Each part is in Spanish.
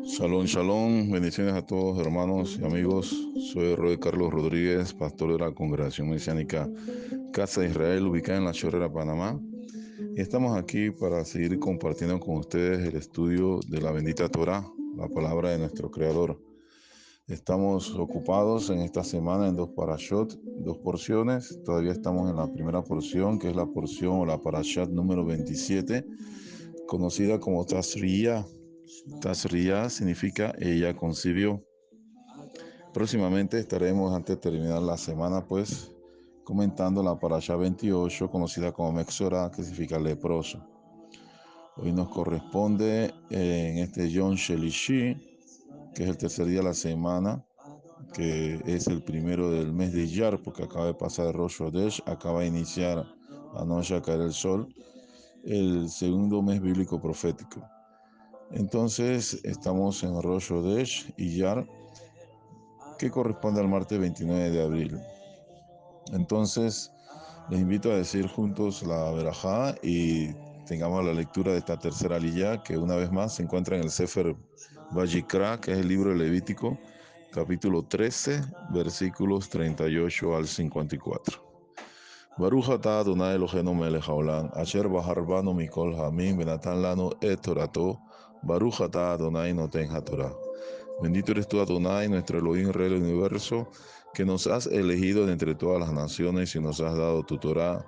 Shalom, shalom, bendiciones a todos hermanos y amigos. Soy Roy Carlos Rodríguez, pastor de la Congregación Mesiánica Casa de Israel, ubicada en La Chorrera, Panamá. Y estamos aquí para seguir compartiendo con ustedes el estudio de la bendita Torah, la palabra de nuestro Creador. Estamos ocupados en esta semana en dos parashot, dos porciones. Todavía estamos en la primera porción, que es la porción o la parashat número 27, conocida como Tazriya. Tazriya significa ella concibió. Próximamente estaremos, antes de terminar la semana, comentando la parasha 28, conocida como Mexora, que significa leproso. Hoy nos corresponde en este Yom Shelishi, que es el tercer día de la semana, que es el primero del mes de Iyar, porque acaba de pasar Rosh Hodesh, acaba de iniciar anoche a caer el sol, el segundo mes bíblico profético. Entonces estamos en Rosh Hodesh, Iyar, que corresponde al martes 29 de abril. Entonces les invito a decir juntos la verajá y tengamos la lectura de esta tercera aliyá, que una vez más se encuentra en el Sefer Vayikra, que es el libro de Levítico, capítulo 13, versículos 38 al 54. Baruch atah Adonai Eloheinu melech haolam, asher bahar banu mikol hamim venatan lanu et torato, Baruch atah Adonai noten hatorah. Bendito eres tú, Adonai, nuestro Elohim, Rey del universo, que nos has elegido de entre todas las naciones y nos has dado tu Torah.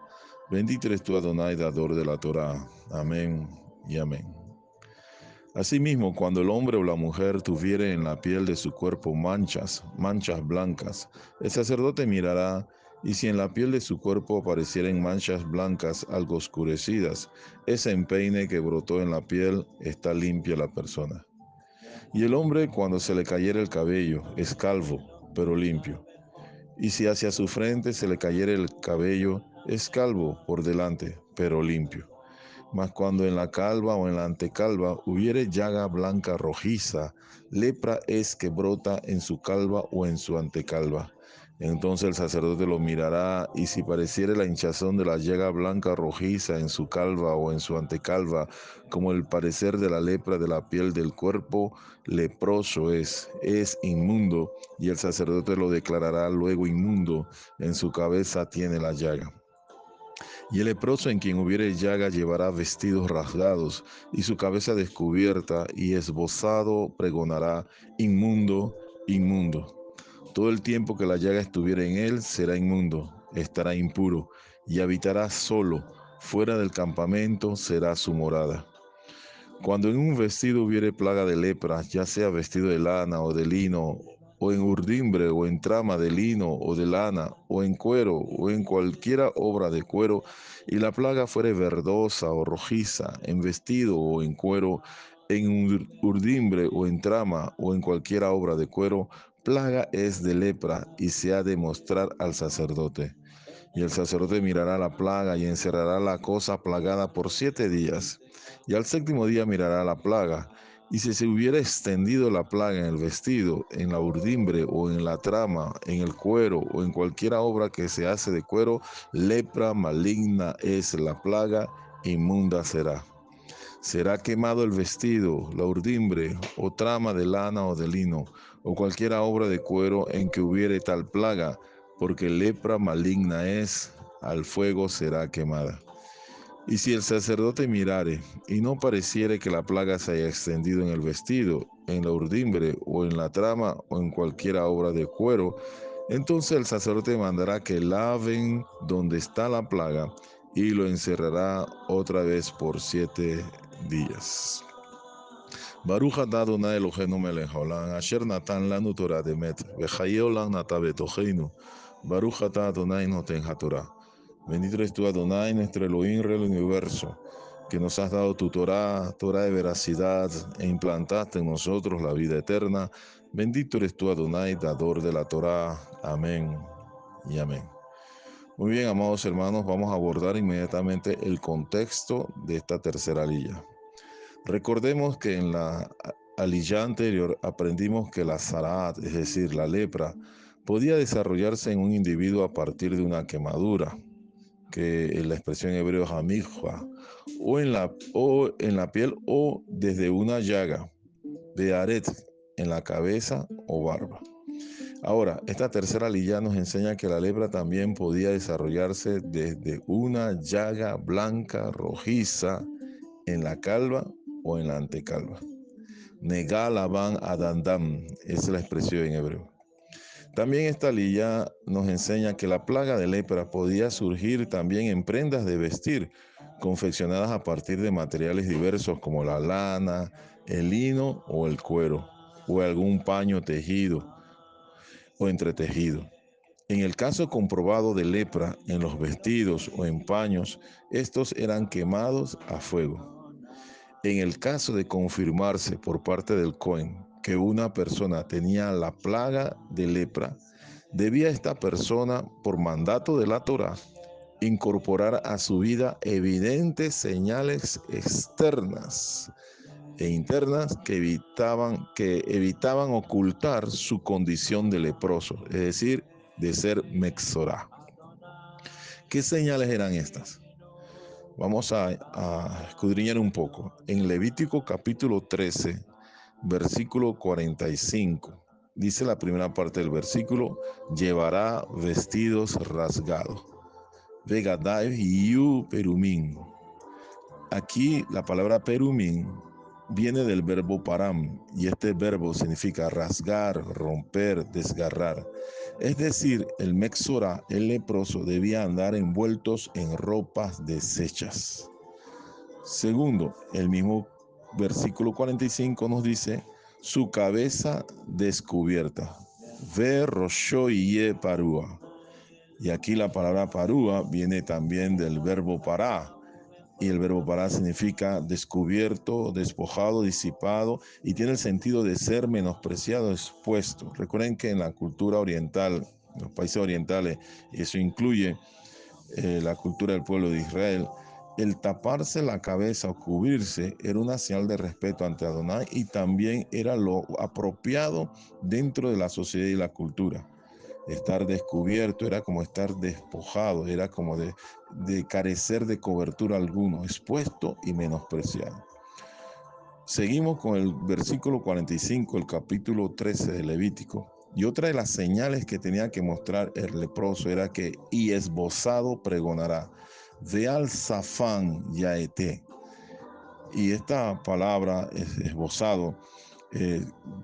Bendito eres tú, Adonai, dador de la Torah. Amén y amén. Asimismo, cuando el hombre o la mujer tuviere en la piel de su cuerpo manchas blancas, el sacerdote mirará, y si en la piel de su cuerpo aparecieren manchas blancas algo oscurecidas, ese empeine que brotó en la piel está limpia la persona. Y el hombre, cuando se le cayera el cabello, es calvo, pero limpio. Y si hacia su frente se le cayera el cabello, es calvo por delante, pero limpio. Mas cuando en la calva o en la antecalva hubiere llaga blanca rojiza, lepra es que brota en su calva o en su antecalva. Entonces el sacerdote lo mirará, y si pareciere la hinchazón de la llaga blanca rojiza en su calva o en su antecalva, como el parecer de la lepra de la piel del cuerpo, leproso es inmundo, y el sacerdote lo declarará luego inmundo, en su cabeza tiene la llaga. Y el leproso en quien hubiere llaga llevará vestidos rasgados y su cabeza descubierta, y esbozado pregonará: inmundo, inmundo. Todo el tiempo que la llaga estuviera en él será inmundo, estará impuro, y habitará solo, fuera del campamento será su morada. Cuando en un vestido hubiere plaga de lepra, ya sea vestido de lana o de lino, o en urdimbre o en trama de lino o de lana, o en cuero o en cualquiera obra de cuero, y la plaga fuere verdosa o rojiza, en vestido o en cuero, en urdimbre o en trama o en cualquiera obra de cuero, plaga es de lepra, y se ha de mostrar al sacerdote. Y el sacerdote mirará la plaga y encerrará la cosa plagada por 7 días. Y al séptimo día mirará la plaga. Y si se hubiera extendido la plaga en el vestido, en la urdimbre o en la trama, en el cuero o en cualquiera obra que se hace de cuero, lepra maligna es la plaga, inmunda será. Será quemado el vestido, la urdimbre o trama de lana o de lino, o cualquiera obra de cuero en que hubiere tal plaga, porque lepra maligna es, al fuego será quemada. Y si el sacerdote mirare, y no pareciere que la plaga se haya extendido en el vestido, en la urdimbre, o en la trama, o en cualquiera obra de cuero, entonces el sacerdote mandará que laven donde está la plaga, y lo encerrará otra vez por 7 días. Baruch atah Adonai Eloheinu melech haolam, asher natan lanu Torah emet, v'chayei olam nata betocheinu. Baruch atah Adonai noten hatorah. Bendito eres tú, Adonai, nuestro Elohim, Rey del universo, que nos has dado tu Torah, Torah de veracidad, e implantaste en nosotros la vida eterna. Bendito eres tú, Adonai, dador de la Torah. Amén y amén. Muy bien, amados hermanos, vamos a abordar inmediatamente el contexto de esta tercera aliyah. Recordemos que en la aliyah anterior aprendimos que la zaraat, es decir, la lepra, podía desarrollarse en un individuo a partir de una quemadura, que en la expresión en hebreo es amijwa, o en la piel o desde una llaga, bearet, en la cabeza o barba. Ahora, esta tercera aliyah nos enseña que la lepra también podía desarrollarse desde una llaga blanca rojiza en la calva o en la antecalva. Negalaban adandam, esa es la expresión en hebreo. También esta aliyah nos enseña que la plaga de lepra podía surgir también en prendas de vestir, confeccionadas a partir de materiales diversos como la lana, el lino o el cuero, o algún paño tejido o entretejido. En el caso comprobado de lepra en los vestidos o en paños, estos eran quemados a fuego. En el caso de confirmarse por parte del Cohen que una persona tenía la plaga de lepra, debía esta persona, por mandato de la Torá, incorporar a su vida evidentes señales externas e internas que evitaban ocultar su condición de leproso, es decir, de ser mexorá. ¿Qué señales eran estas? Vamos a escudriñar un poco. En Levítico capítulo 13, versículo 45, dice la primera parte del versículo: llevará vestidos rasgados. Vegadai yu perumín. Aquí la palabra perumín viene del verbo param, y este verbo significa rasgar, romper, desgarrar. Es decir, el mexorá, el leproso, debía andar envueltos en ropas deshechas. Segundo, el mismo versículo 45 nos dice: su cabeza descubierta. Ve rosho ye parúa. Y aquí la palabra parúa viene también del verbo pará, y el verbo pará significa descubierto, despojado, disipado, y tiene el sentido de ser menospreciado, expuesto. Recuerden que en la cultura oriental, en los países orientales, y eso incluye la cultura del pueblo de Israel, el taparse la cabeza o cubrirse era una señal de respeto ante Adonai, y también era lo apropiado dentro de la sociedad y la cultura. Estar descubierto era como estar despojado, era como de carecer de cobertura alguno, expuesto y menospreciado. Seguimos con el versículo 45, el capítulo 13 de Levítico. Y otra de las señales que tenía que mostrar el leproso era que y esbozado pregonará, de al zafán yaete. Y esta palabra, esbozado,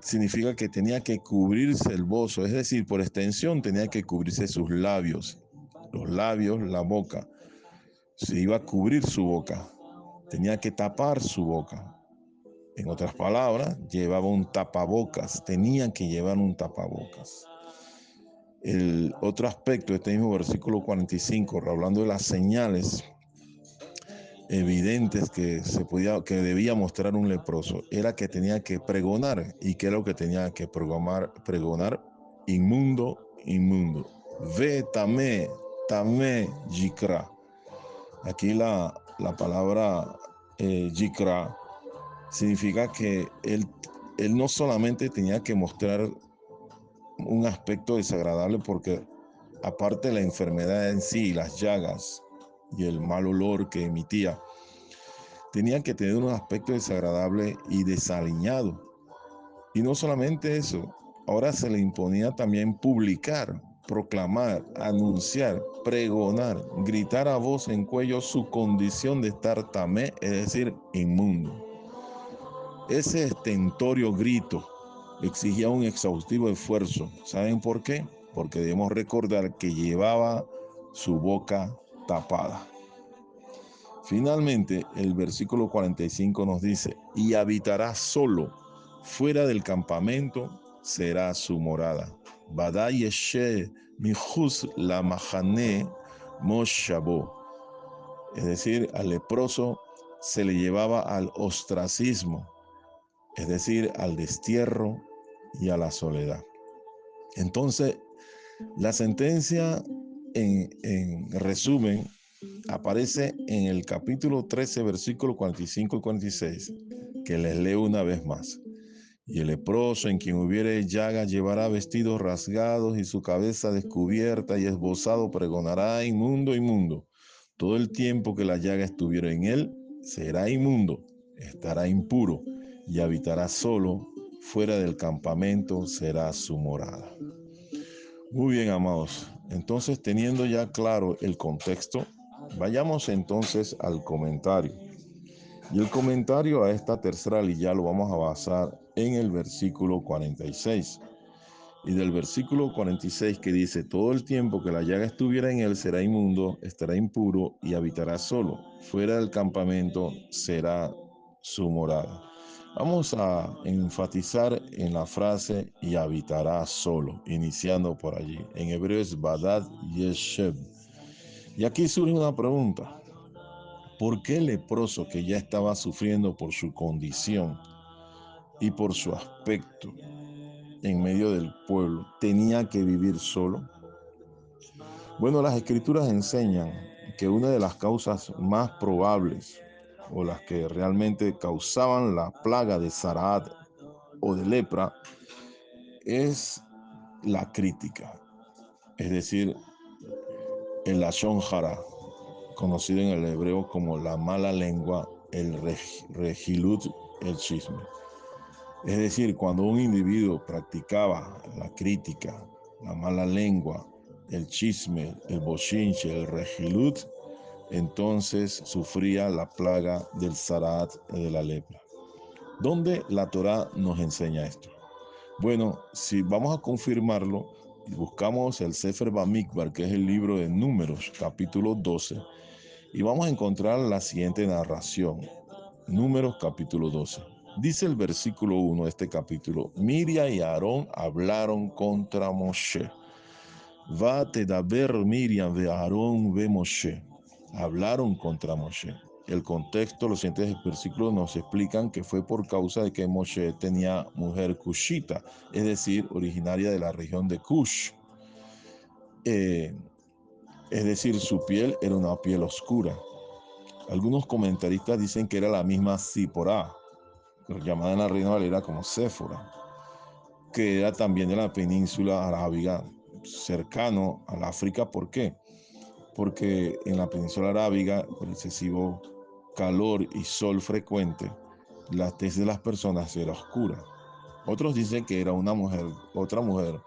significa que tenía que cubrirse el bozo, es decir, por extensión tenía que cubrirse sus labios, los labios, la boca. Se iba a cubrir su boca, tenía que tapar su boca. En otras palabras, llevaba un tapabocas, tenía que llevar un tapabocas. El otro aspecto de este mismo versículo 45, hablando de las señales evidentes que debía mostrar un leproso, era que tenía que pregonar. ¿Y qué es lo que tenía que pregonar? Inmundo, inmundo. Ve tamé, tamé, yikra. Aquí la palabra yikra significa que él no solamente tenía que mostrar un aspecto desagradable, porque aparte de la enfermedad en sí, las llagas y el mal olor que emitía, tenía que tener un aspecto desagradable y desaliñado. Y no solamente eso, ahora se le imponía también publicar, proclamar, anunciar, pregonar, gritar a voz en cuello su condición de estar tamé, es decir, inmundo. Ese estentorio grito exigía un exhaustivo esfuerzo. ¿Saben por qué? Porque debemos recordar que llevaba su boca tapada. Finalmente, el versículo 45 nos dice: y habitará solo, fuera del campamento será su morada. Badai eshe mihus la mahane moshabo. Es decir, al leproso se le llevaba al ostracismo, es decir, al destierro y a la soledad. Entonces, la sentencia en resumen, aparece en el capítulo 13, versículos 45 y 46, que les leo una vez más. Y el leproso en quien hubiere llaga llevará vestidos rasgados y su cabeza descubierta y esbozado pregonará: inmundo, inmundo. Todo el tiempo que la llaga estuviera en él, será inmundo, estará impuro y habitará solo, fuera del campamento será su morada. Muy bien, amados. Entonces, teniendo ya claro el contexto, vayamos entonces al comentario. Y el comentario a esta tercera lilla lo vamos a basar en el versículo 46. Y del versículo 46 que dice: todo el tiempo que la llaga estuviera en él será inmundo, estará impuro y habitará solo. Fuera del campamento será su morada. Vamos a enfatizar en la frase "y habitará solo", iniciando por allí. En hebreo es Badad Yesheb. Y aquí surge una pregunta. ¿Por qué el leproso, que ya estaba sufriendo por su condición y por su aspecto en medio del pueblo, tenía que vivir solo? Bueno, las escrituras enseñan que una de las causas más probables, o las que realmente causaban la plaga de Zaraat o de lepra, es la crítica, es decir, el lashon hara, conocido en el hebreo como la mala lengua, el rejilut, el chisme. Es decir, cuando un individuo practicaba la crítica, la mala lengua, el chisme, el bochinche, el rejilut, entonces sufría la plaga del Zaraat, de la lepra. ¿Dónde la Torá nos enseña esto? Bueno, si vamos a confirmarlo y buscamos el Sefer Bamikbar, que es el libro de Números, capítulo 12, y vamos a encontrar la siguiente narración. Números capítulo 12. Dice el versículo 1 de este capítulo: Miriam y Aarón hablaron contra Moshe. Va tedaber Miriam ve Aarón ve Moshe. Hablaron contra Moshe. El contexto, los siguientes versículos nos explican que fue por causa de que Moshe tenía mujer cushita, es decir, originaria de la región de Cush. Es decir, su piel era una piel oscura. Algunos comentaristas dicen que era la misma Zipporá, llamada en la Reina Valera como Séfora, que era también de la península arábiga, cercano al África. ¿Por qué? Porque en la península arábiga, por excesivo calor y sol frecuente, la tez de las personas era oscura. Otros dicen que era otra mujer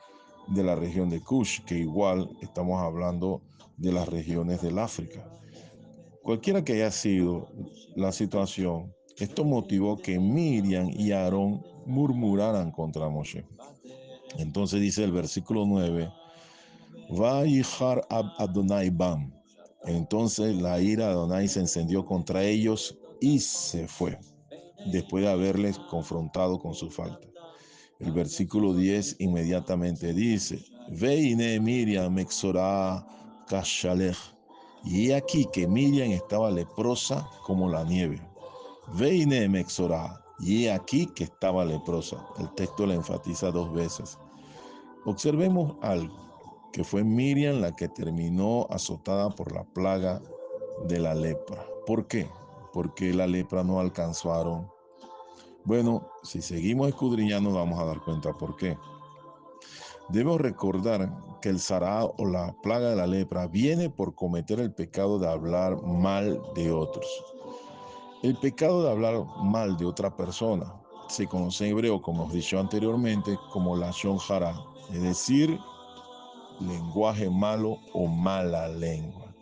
de la región de Kush, que igual estamos hablando de las regiones del África. Cualquiera que haya sido la situación, esto motivó que Miriam y Aarón murmuraran contra Moshe. Entonces dice el versículo 9: Vayihar Adonai Bam. Entonces la ira de Adonai se encendió contra ellos y se fue, después de haberles confrontado con su falta. El versículo 10 inmediatamente dice: Veine Miriam exorá kashalech. Y aquí que Miriam estaba leprosa como la nieve. Veine mexorá. Y aquí que estaba leprosa. El texto la enfatiza dos veces. Observemos algo, que fue Miriam la que terminó azotada por la plaga de la lepra. ¿Por qué? Porque la lepra no alcanzó a Aarón. Bueno, si seguimos escudriñando vamos a dar cuenta por qué. Debemos recordar que el Sará o la plaga de la lepra viene por cometer el pecado de hablar mal de otros. El pecado de hablar mal de otra persona se conoce en hebreo, como os he dicho anteriormente, como lashon hara, es decir, lenguaje malo o mala lengua.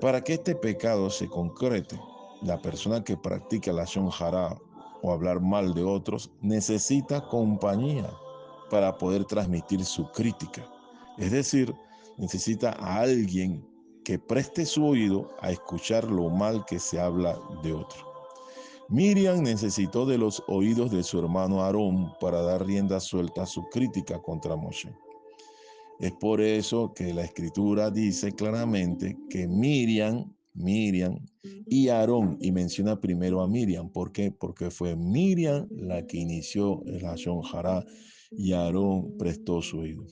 Para que este pecado se concrete, la persona que practica lashon hara o hablar mal de otros necesita compañía para poder transmitir su crítica. Es decir, necesita a alguien que preste su oído a escuchar lo mal que se habla de otro. Miriam necesitó de los oídos de su hermano Aarón para dar rienda suelta a su crítica contra Moshe. Es por eso que la escritura dice claramente que Miriam y Aarón, y menciona primero a Miriam. ¿Por qué? Porque fue Miriam la que inició el lashon hara y Aarón prestó su oído.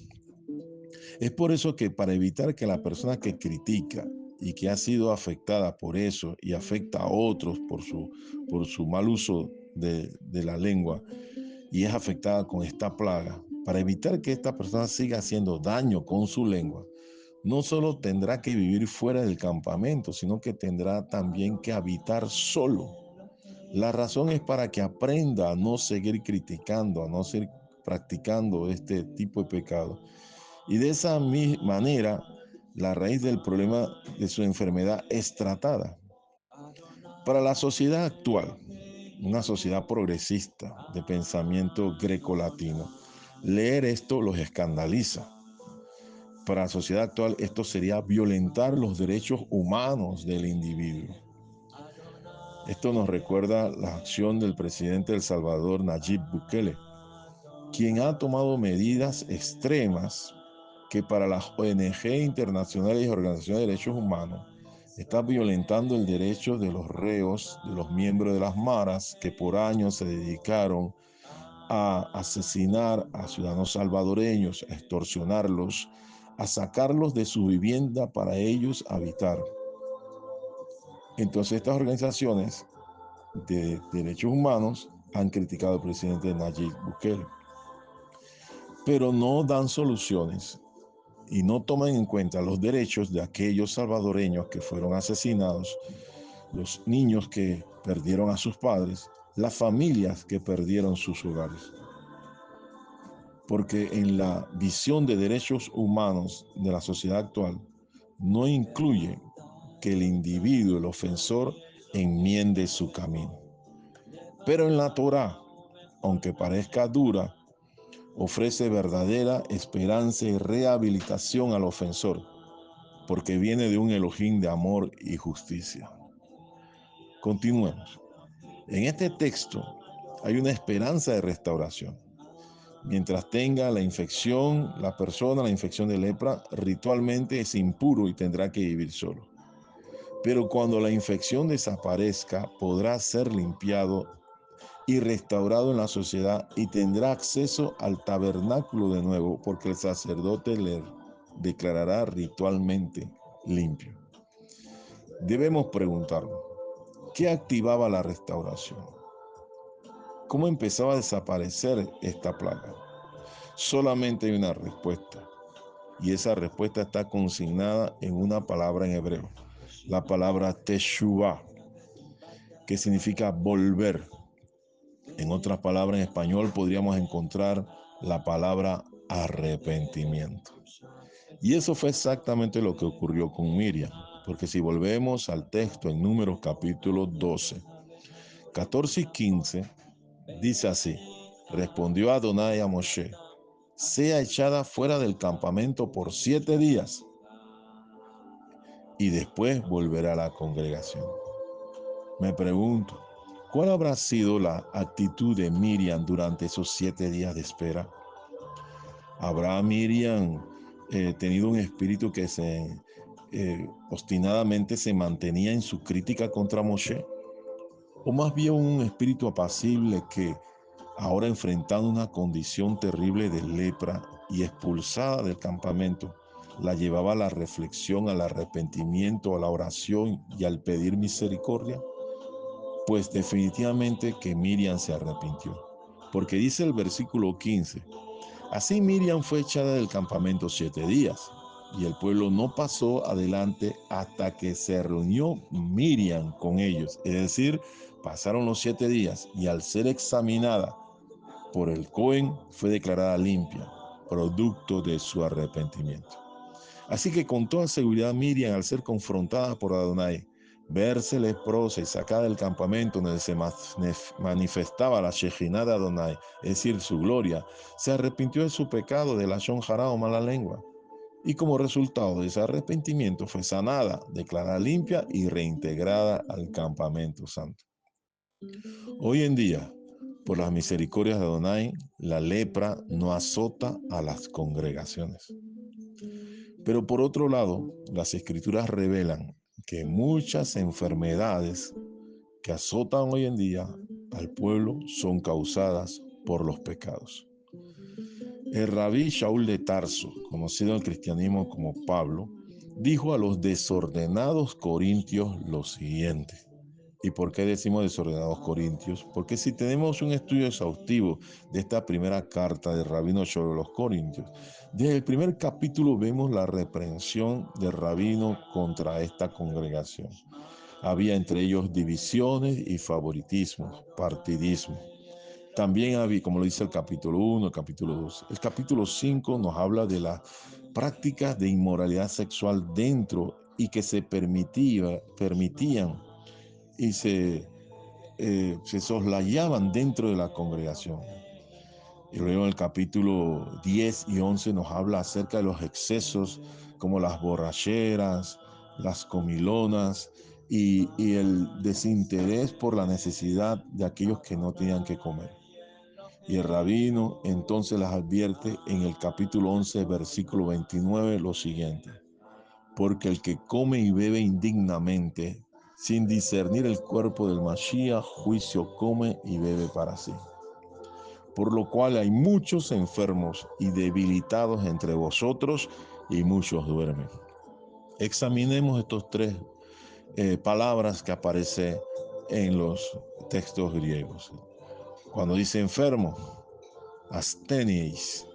Es por eso que para evitar que la persona que critica y que ha sido afectada por eso y afecta a otros por su mal uso de la lengua y es afectada con esta plaga, para evitar que esta persona siga haciendo daño con su lengua, no solo tendrá que vivir fuera del campamento, sino que tendrá también que habitar solo. La razón es para que aprenda a no seguir criticando, a no seguir practicando este tipo de pecado. Y de esa manera, la raíz del problema de su enfermedad es tratada. Para la sociedad actual, una sociedad progresista de pensamiento grecolatino, leer esto los escandaliza. Para la sociedad actual, esto sería violentar los derechos humanos del individuo. Esto nos recuerda la acción del presidente de El Salvador, Nayib Bukele, quien ha tomado medidas extremas que para las ONG internacionales y organizaciones de derechos humanos está violentando el derecho de los reos, de los miembros de las maras que por años se dedicaron a asesinar a ciudadanos salvadoreños, a extorsionarlos, a sacarlos de su vivienda para ellos habitar. Entonces estas organizaciones de derechos humanos han criticado al presidente Nayib Bukele, pero no dan soluciones y no toman en cuenta los derechos de aquellos salvadoreños que fueron asesinados, los niños que perdieron a sus padres, las familias que perdieron sus hogares. Porque en la visión de derechos humanos de la sociedad actual no incluye que el individuo, el ofensor, enmiende su camino. Pero en la Torá, aunque parezca dura, ofrece verdadera esperanza y rehabilitación al ofensor, porque viene de un Elohim de amor y justicia. Continuemos. En este texto hay una esperanza de restauración. Mientras tenga la infección, la infección de lepra, ritualmente es impuro y tendrá que vivir solo. Pero cuando la infección desaparezca, podrá ser limpiado y restaurado en la sociedad y tendrá acceso al tabernáculo de nuevo porque el sacerdote le declarará ritualmente limpio. Debemos preguntarnos, ¿qué activaba la restauración? ¿Cómo empezaba a desaparecer esta plaga? Solamente hay una respuesta y esa respuesta está consignada en una palabra en hebreo, la palabra teshuvah, que significa volver. En otras palabras, en español podríamos encontrar la palabra arrepentimiento. Y eso fue exactamente lo que ocurrió con Miriam, porque si volvemos al texto en Números capítulo 12, 14 y 15, dice así: respondió Adonai a Moshe, sea echada fuera del campamento por 7 días y después volverá a la congregación. Me pregunto, ¿cuál habrá sido la actitud de Miriam durante esos 7 días de espera? ¿Habrá Miriam tenido un espíritu que obstinadamente se mantenía en su crítica contra Moshe? ¿O más bien un espíritu apacible que, ahora enfrentando una condición terrible de lepra y expulsada del campamento, la llevaba a la reflexión, al arrepentimiento, a la oración y al pedir misericordia? Pues definitivamente que Miriam se arrepintió, porque dice el versículo 15, así Miriam fue echada del campamento 7 días, y el pueblo no pasó adelante hasta que se reunió Miriam con ellos. Es decir, pasaron los 7 días y al ser examinada por el Cohen fue declarada limpia, producto de su arrepentimiento. Así que con toda seguridad Miriam, al ser confrontada por Adonai, verse leprosa y sacada del campamento donde se manifestaba la Shejinah de Adonai, es decir, su gloria, se arrepintió de su pecado de la Lashon Hará o mala lengua. Y como resultado de ese arrepentimiento fue sanada, declarada limpia y reintegrada al campamento santo. Hoy en día, por las misericordias de Adonai, la lepra no azota a las congregaciones. Pero por otro lado, las escrituras revelan que muchas enfermedades que azotan hoy en día al pueblo son causadas por los pecados. El rabí Shaul de Tarso, conocido en el cristianismo como Pablo, dijo a los desordenados corintios lo siguiente. ¿Y por qué decimos desordenados corintios? Porque si tenemos un estudio exhaustivo de esta primera carta de Rabino sobre los corintios, desde el primer capítulo vemos la reprensión del rabino contra esta congregación. Había entre ellos divisiones y favoritismos, partidismo. También había, como lo dice el capítulo 1, el capítulo 2. El capítulo 5 nos habla de las prácticas de inmoralidad sexual dentro y que se permitían y se soslayaban dentro de la congregación. Y luego en el capítulo 10 y 11 nos habla acerca de los excesos como las borracheras, las comilonas y el desinterés por la necesidad de aquellos que no tenían que comer. Y el rabino entonces las advierte en el capítulo 11, versículo 29, lo siguiente. Porque el que come y bebe indignamente, sin discernir el cuerpo del Mashiach, juicio come y bebe para sí. Por lo cual hay muchos enfermos y debilitados entre vosotros, y muchos duermen. Examinemos estos tres palabras que aparecen en los textos griegos. Cuando dice enfermo, asthenies.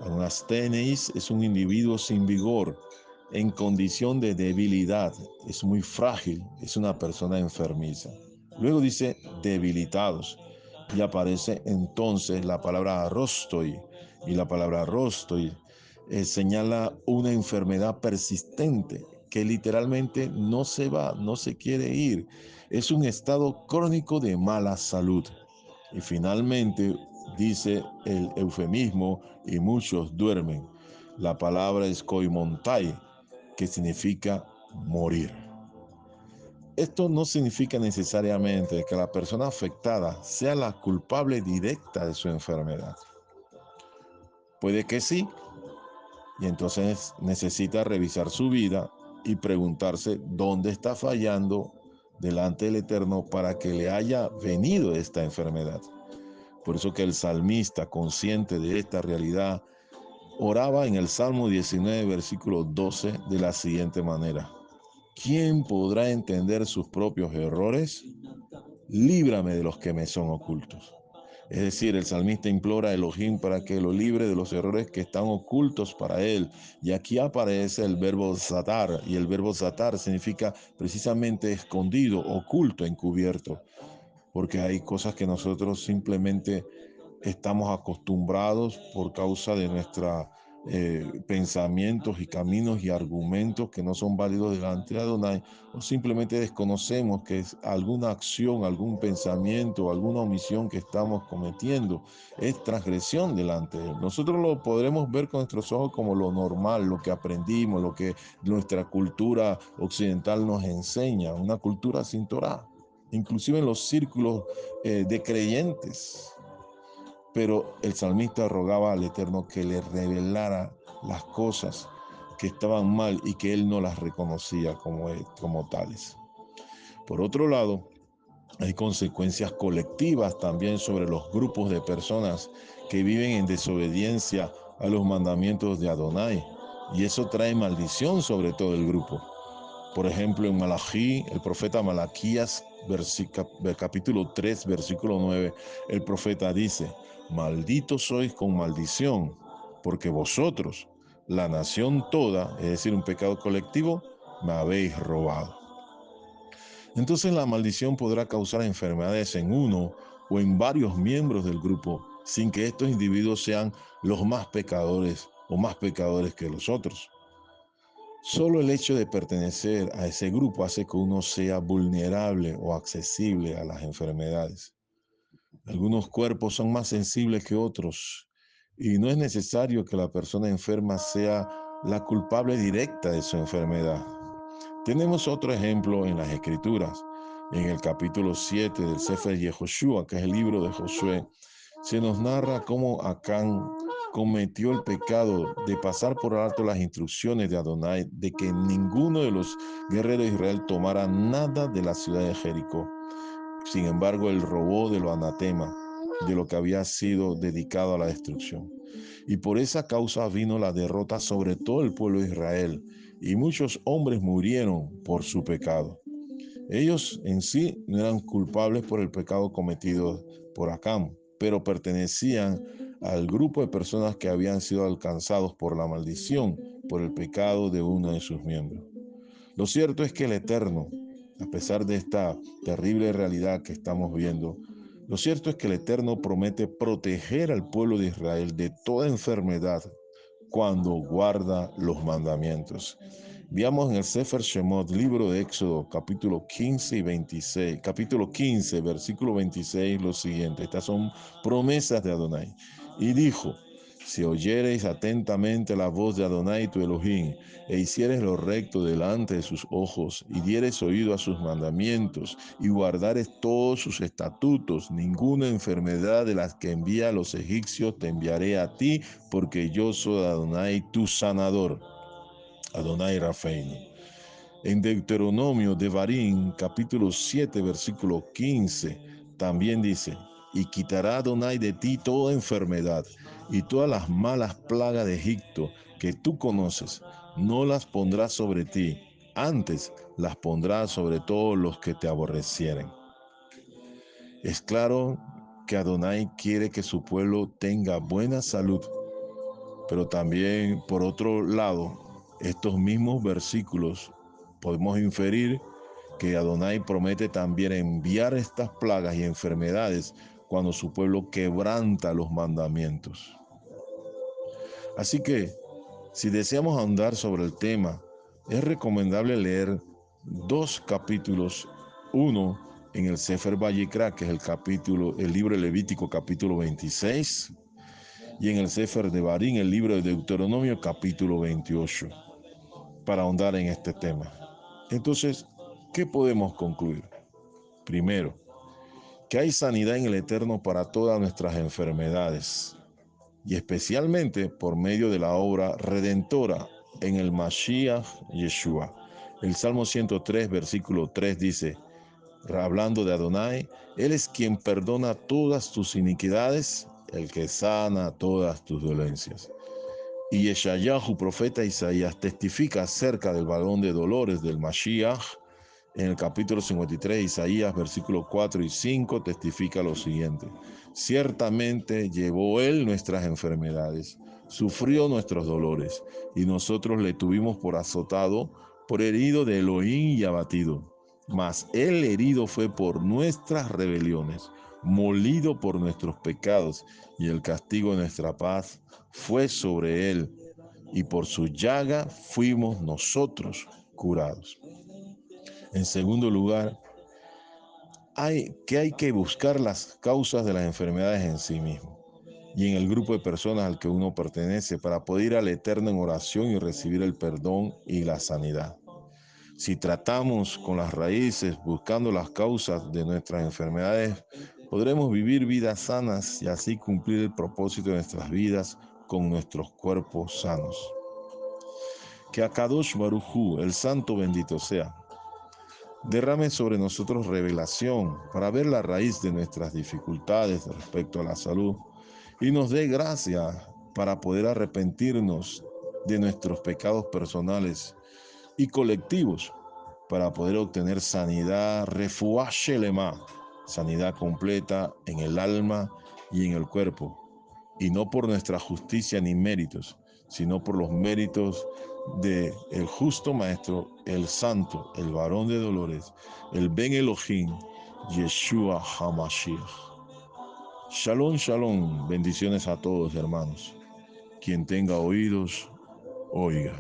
Un asthenies es un individuo sin vigor, en condición de debilidad, es muy frágil, es una persona enfermiza. Luego dice debilitados y aparece entonces la palabra rostoi, y la palabra rostoi señala una enfermedad persistente que literalmente no se va, no se quiere ir. Es un estado crónico de mala salud. Y finalmente dice el eufemismo, y muchos duermen. La palabra es koimontai, que significa morir. Esto no significa necesariamente que la persona afectada sea la culpable directa de su enfermedad. Puede que sí, y entonces necesita revisar su vida y preguntarse dónde está fallando delante del Eterno para que le haya venido esta enfermedad. Por eso que el salmista, consciente de esta realidad, oraba en el Salmo 19, versículo 12, de la siguiente manera. ¿Quién podrá entender sus propios errores? Líbrame de los que me son ocultos. Es decir, el salmista implora a Elohim para que lo libre de los errores que están ocultos para él. Y aquí aparece el verbo satar, y el verbo satar significa precisamente escondido, oculto, encubierto. Porque hay cosas que nosotros simplemente estamos acostumbrados por causa de nuestros pensamientos y caminos y argumentos que no son válidos delante de Adonai, o simplemente desconocemos que es alguna acción, algún pensamiento, alguna omisión que estamos cometiendo es transgresión delante de él. Nosotros lo podremos ver con nuestros ojos como lo normal, lo que aprendimos, lo que nuestra cultura occidental nos enseña, una cultura sin Torah, inclusive en los círculos de creyentes. Pero el salmista rogaba al Eterno que le revelara las cosas que estaban mal y que él no las reconocía como tales. Por otro lado, hay consecuencias colectivas también sobre los grupos de personas que viven en desobediencia a los mandamientos de Adonai, y eso trae maldición sobre todo el grupo. Por ejemplo, en Malají, el profeta Malaquías, capítulo 3, versículo 9, el profeta dice, malditos sois con maldición, porque vosotros, la nación toda, es decir, un pecado colectivo, me habéis robado. Entonces la maldición podrá causar enfermedades en uno o en varios miembros del grupo, sin que estos individuos sean los más pecadores o más pecadores que los otros. Solo el hecho de pertenecer a ese grupo hace que uno sea vulnerable o accesible a las enfermedades. Algunos cuerpos son más sensibles que otros y no es necesario que la persona enferma sea la culpable directa de su enfermedad. Tenemos otro ejemplo en las Escrituras. En el capítulo 7 del Sefer Yehoshua, que es el libro de Josué, se nos narra cómo Acán cometió el pecado de pasar por alto las instrucciones de Adonai de que ninguno de los guerreros de Israel tomara nada de la ciudad de Jericó. Sin embargo, él robó de lo anatema de lo que había sido dedicado a la destrucción. Y por esa causa vino la derrota sobre todo el pueblo de Israel, y muchos hombres murieron por su pecado. Ellos en sí no eran culpables por el pecado cometido por Acán, pero pertenecían al grupo de personas que habían sido alcanzados por la maldición, por el pecado de uno de sus miembros. Lo cierto es que el Eterno, a pesar de esta terrible realidad que estamos viendo, lo cierto es que el Eterno promete proteger al pueblo de Israel de toda enfermedad cuando guarda los mandamientos. Veamos en el Sefer Shemot, libro de Éxodo, capítulo 15 y 26, capítulo 15, versículo 26, lo siguiente. Estas son promesas de Adonai. Y dijo: si oyereis atentamente la voz de Adonai tu Elohim, e hiciereis lo recto delante de sus ojos, y diereis oído a sus mandamientos, y guardares todos sus estatutos, ninguna enfermedad de las que envía a los egipcios te enviaré a ti, porque yo soy Adonai tu sanador. Adonai Rafeinu. En Deuteronomio de Devarim, capítulo 7, versículo 15, también dice: y quitará Adonai de ti toda enfermedad y todas las malas plagas de Egipto que tú conoces, no las pondrá sobre ti, antes las pondrá sobre todos los que te aborrecieren. Es claro que Adonai quiere que su pueblo tenga buena salud, pero también, por otro lado, estos mismos versículos podemos inferir que Adonai promete también enviar estas plagas y enfermedades cuando su pueblo quebranta los mandamientos. Así que, si deseamos ahondar sobre el tema, es recomendable leer dos capítulos, uno en el Sefer Vayikra, que es el libro Levítico capítulo 26, y en el Sefer Devarim, el libro de Deuteronomio capítulo 28, para ahondar en este tema. Entonces, ¿qué podemos concluir? Primero, que hay sanidad en el Eterno para todas nuestras enfermedades, y especialmente por medio de la obra redentora en el Mashiach Yeshua. El Salmo 103, versículo 3 dice, hablando de Adonai: Él es quien perdona todas tus iniquidades, el que sana todas tus dolencias. Y Yeshayahu, profeta Isaías, testifica acerca del varón de dolores del Mashiach. En el capítulo 53, Isaías, versículos 4 y 5, testifica lo siguiente: ciertamente llevó él nuestras enfermedades, sufrió nuestros dolores, y nosotros le tuvimos por azotado, por herido de Elohim y abatido. Mas él herido fue por nuestras rebeliones, molido por nuestros pecados, y el castigo de nuestra paz fue sobre él, y por su llaga fuimos nosotros curados. En segundo lugar, hay que buscar las causas de las enfermedades en sí mismo y en el grupo de personas al que uno pertenece, para poder ir al Eterno en oración y recibir el perdón y la sanidad. Si tratamos con las raíces, buscando las causas de nuestras enfermedades, podremos vivir vidas sanas y así cumplir el propósito de nuestras vidas con nuestros cuerpos sanos. Que Akadosh Baruj Hu, el Santo bendito sea, derrame sobre nosotros revelación para ver la raíz de nuestras dificultades respecto a la salud y nos dé gracia para poder arrepentirnos de nuestros pecados personales y colectivos, para poder obtener sanidad, refuah shelema, sanidad completa en el alma y en el cuerpo, y no por nuestra justicia ni méritos, sino por los méritos de el justo Maestro, el Santo, el Varón de Dolores, el Ben Elohim, Yeshua HaMashiach. Shalom, shalom, bendiciones a todos, hermanos. Quien tenga oídos, oiga.